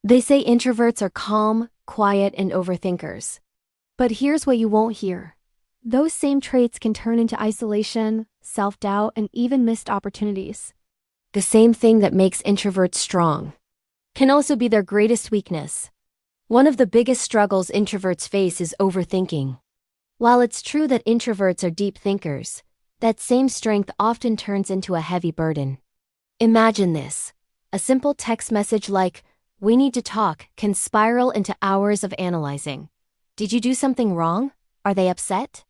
They say introverts are calm, quiet, and overthinkers. But here's what you won't hear. Those same traits can turn into isolation, self-doubt, and even missed opportunities. The same thing that makes introverts strong can also be their greatest weakness. One of the biggest struggles introverts face is overthinking. While it's true that introverts are deep thinkers, that same strength often turns into a heavy burden. Imagine this. A simple text message like, "We need to talk," can spiral into hours of analyzing. Did you do something wrong? Are they upset?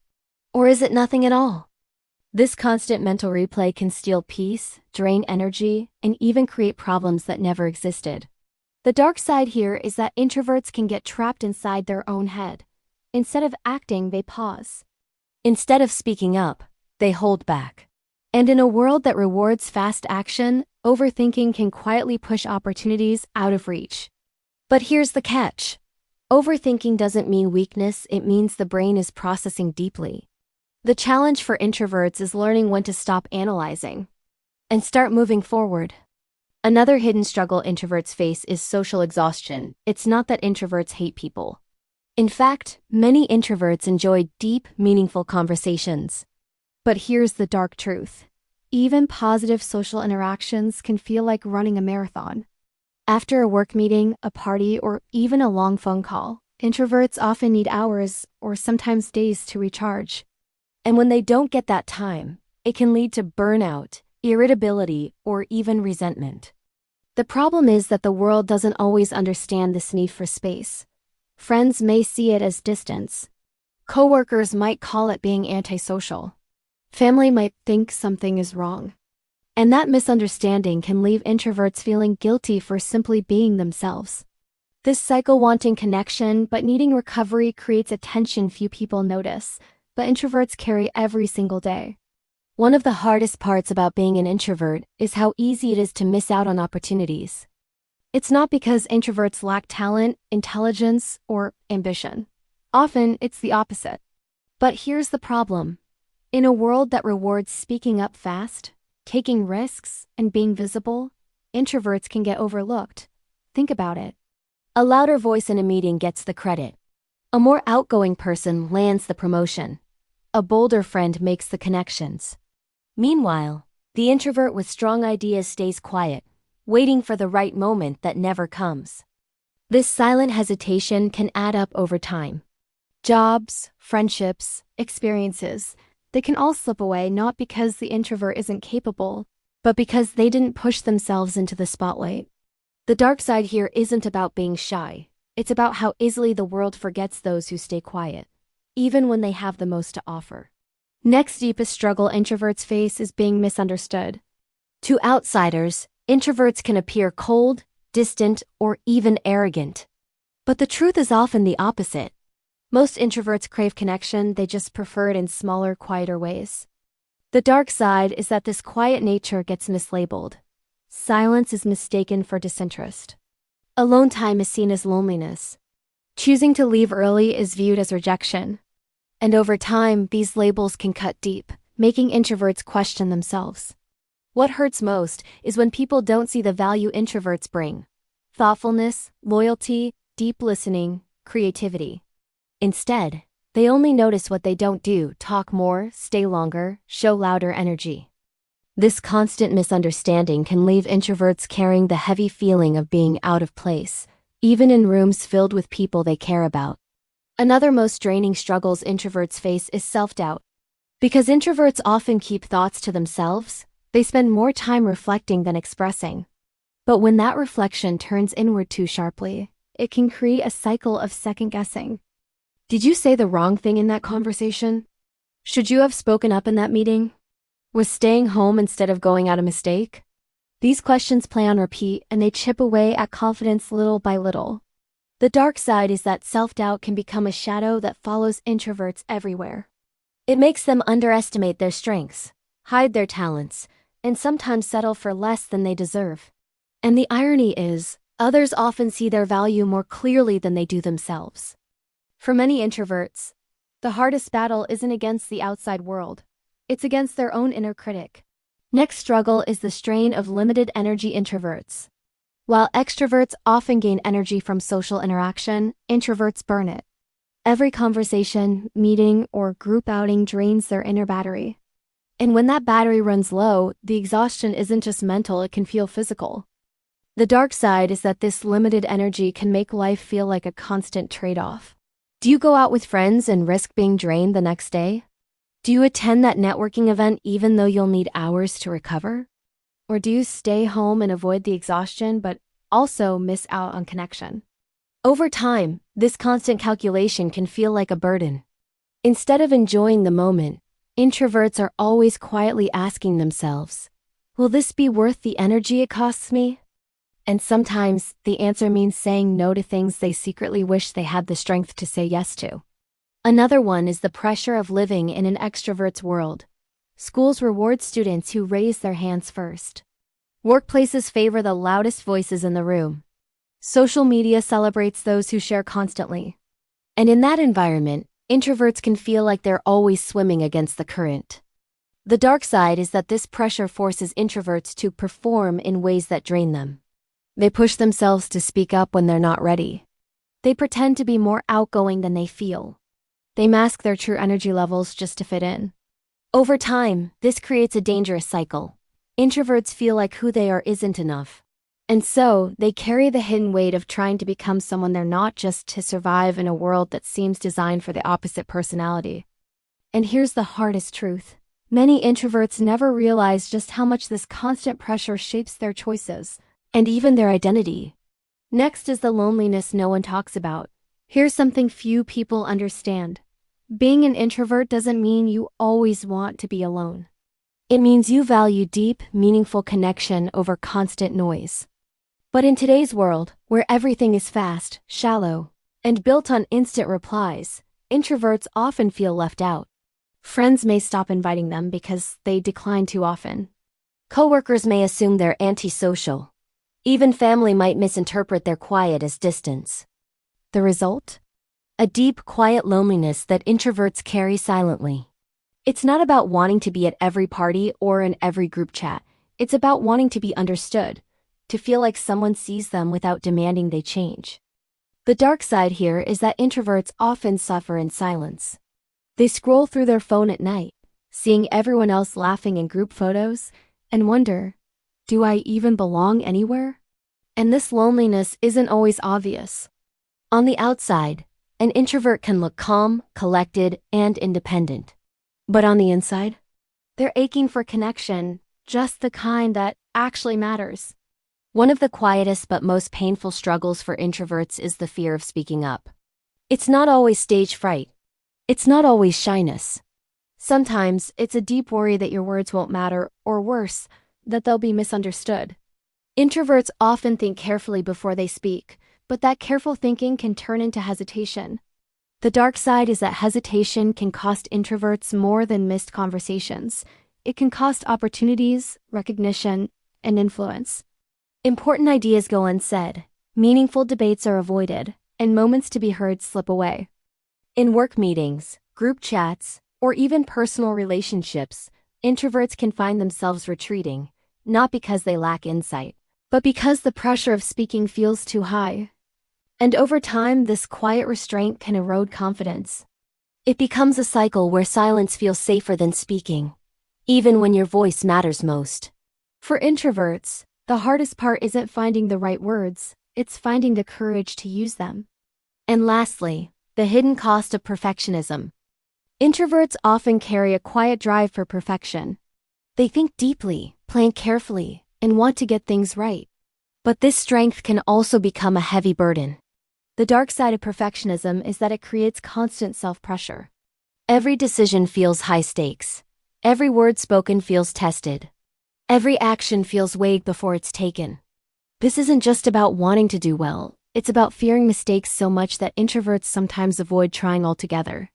Or is it nothing at all? This constant mental replay can steal peace, drain energy, and even create problems that never existed. The dark side here is that introverts can get trapped inside their own head. Instead of acting, they pause. Instead of speaking up, they hold back. And in a world that rewards fast action, overthinking can quietly push opportunities out of reach. But here's the catch. Overthinking doesn't mean weakness, it means the brain is processing deeply. The challenge for introverts is learning when to stop analyzing and start moving forward. Another hidden struggle introverts face is social exhaustion. It's not that introverts hate people. In fact, many introverts enjoy deep, meaningful conversations. But here's the dark truth. Even positive social interactions can feel like running a marathon. After a work meeting, a party, or even a long phone call, introverts often need hours or sometimes days to recharge. And when they don't get that time, it can lead to burnout, irritability, or even resentment. The problem is that the world doesn't always understand this need for space. Friends may see it as distance. Coworkers might call it being antisocial. Family might think something is wrong. And that misunderstanding can leave introverts feeling guilty for simply being themselves. This cycle, wanting connection but needing recovery, creates a tension few people notice, but introverts carry every single day. One of the hardest parts about being an introvert is how easy it is to miss out on opportunities. It's not because introverts lack talent, intelligence, or ambition. Often, it's the opposite. But here's the problem. In a world that rewards speaking up fast, taking risks, and being visible, introverts can get overlooked. Think about it. A louder voice in a meeting gets the credit. A more outgoing person lands the promotion. A bolder friend makes the connections. Meanwhile, the introvert with strong ideas stays quiet, waiting for the right moment that never comes. This silent hesitation can add up over time. Jobs, friendships, experiences, they can all slip away not because the introvert isn't capable, but because they didn't push themselves into the spotlight. The dark side here isn't about being shy. It's about how easily the world forgets those who stay quiet, even when they have the most to offer. Next deepest struggle introverts face is being misunderstood. To outsiders, introverts can appear cold, distant, or even arrogant. But the truth is often the opposite. Most introverts crave connection, they just prefer it in smaller, quieter ways. The dark side is that this quiet nature gets mislabeled. Silence is mistaken for disinterest. Alone time is seen as loneliness. Choosing to leave early is viewed as rejection. And over time, these labels can cut deep, making introverts question themselves. What hurts most is when people don't see the value introverts bring: thoughtfulness, loyalty, deep listening, creativity. Instead, they only notice what they don't do: talk more, stay longer, show louder energy. This constant misunderstanding can leave introverts carrying the heavy feeling of being out of place, even in rooms filled with people they care about. Another most draining struggles introverts face is self-doubt. Because introverts often keep thoughts to themselves, they spend more time reflecting than expressing. But when that reflection turns inward too sharply, it can create a cycle of second-guessing. Did you say the wrong thing in that conversation? Should you have spoken up in that meeting? Was staying home instead of going out a mistake? These questions play on repeat, and they chip away at confidence little by little. The dark side is that self-doubt can become a shadow that follows introverts everywhere. It makes them underestimate their strengths, hide their talents, and sometimes settle for less than they deserve. And the irony is, others often see their value more clearly than they do themselves. For many introverts, the hardest battle isn't against the outside world. It's against their own inner critic. Next struggle is the strain of limited energy introverts. While extroverts often gain energy from social interaction, introverts burn it. Every conversation, meeting, or group outing drains their inner battery. And when that battery runs low, the exhaustion isn't just mental, it can feel physical. The dark side is that this limited energy can make life feel like a constant trade-off. Do you go out with friends and risk being drained the next day? Do you attend that networking event even though you'll need hours to recover? Or do you stay home and avoid the exhaustion but also miss out on connection? Over time, this constant calculation can feel like a burden. Instead of enjoying the moment, introverts are always quietly asking themselves, will this be worth the energy it costs me? And sometimes, the answer means saying no to things they secretly wish they had the strength to say yes to. Another one is the pressure of living in an extrovert's world. Schools reward students who raise their hands first. Workplaces favor the loudest voices in the room. Social media celebrates those who share constantly. And in that environment, introverts can feel like they're always swimming against the current. The dark side is that this pressure forces introverts to perform in ways that drain them. They push themselves to speak up when they're not ready. They pretend to be more outgoing than they feel. They mask their true energy levels just to fit in. Over time, this creates a dangerous cycle. Introverts feel like who they are isn't enough. And so, they carry the hidden weight of trying to become someone they're not just to survive in a world that seems designed for the opposite personality. And here's the hardest truth. Many introverts never realize just how much this constant pressure shapes their choices, and even their identity. Next is the loneliness no one talks about. Here's something few people understand. Being an introvert doesn't mean you always want to be alone. It means you value deep, meaningful connection over constant noise. But in today's world, where everything is fast, shallow, and built on instant replies, introverts often feel left out. Friends may stop inviting them because they decline too often. Coworkers may assume they're antisocial. Even family might misinterpret their quiet as distance. The result? A deep, quiet loneliness that introverts carry silently. It's not about wanting to be at every party or in every group chat. It's about wanting to be understood, to feel like someone sees them without demanding they change. The dark side here is that introverts often suffer in silence. They scroll through their phone at night, seeing everyone else laughing in group photos, and wonder, do I even belong anywhere? And this loneliness isn't always obvious. On the outside, an introvert can look calm, collected, and independent. But on the inside, they're aching for connection, just the kind that actually matters. One of the quietest but most painful struggles for introverts is the fear of speaking up. It's not always stage fright. It's not always shyness. Sometimes it's a deep worry that your words won't matter, or worse, that they'll be misunderstood. Introverts often think carefully before they speak, but that careful thinking can turn into hesitation. The dark side is that hesitation can cost introverts more than missed conversations. It can cost opportunities, recognition, and influence. Important ideas go unsaid, meaningful debates are avoided, and moments to be heard slip away. In work meetings, group chats, or even personal relationships, introverts can find themselves retreating, not because they lack insight, but because the pressure of speaking feels too high. And over time, this quiet restraint can erode confidence. It becomes a cycle where silence feels safer than speaking, even when your voice matters most. For introverts, the hardest part isn't finding the right words, it's finding the courage to use them. And lastly, the hidden cost of perfectionism. Introverts often carry a quiet drive for perfection. They think deeply, plan carefully, and want to get things right. But this strength can also become a heavy burden. The dark side of perfectionism is that it creates constant self-pressure. Every decision feels high stakes. Every word spoken feels tested. Every action feels weighed before it's taken. This isn't just about wanting to do well, it's about fearing mistakes so much that introverts sometimes avoid trying altogether.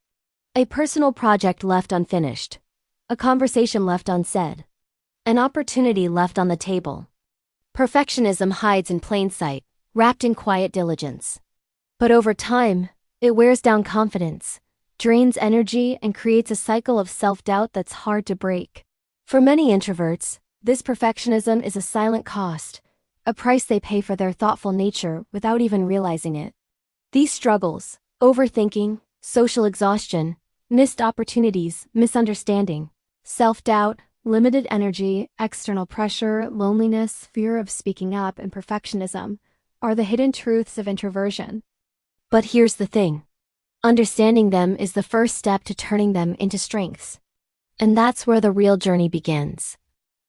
A personal project left unfinished. A conversation left unsaid. An opportunity left on the table. Perfectionism hides in plain sight, wrapped in quiet diligence. But over time, it wears down confidence, drains energy, and creates a cycle of self-doubt that's hard to break. For many introverts, this perfectionism is a silent cost. a price they pay for their thoughtful nature without even realizing it. These struggles, overthinking, social exhaustion, missed opportunities, misunderstanding, self-doubt, limited energy, external pressure, loneliness, fear of speaking up, and perfectionism, are the hidden truths of introversion. But here's the thing. Understanding them is the first step to turning them into strengths. And that's where the real journey begins.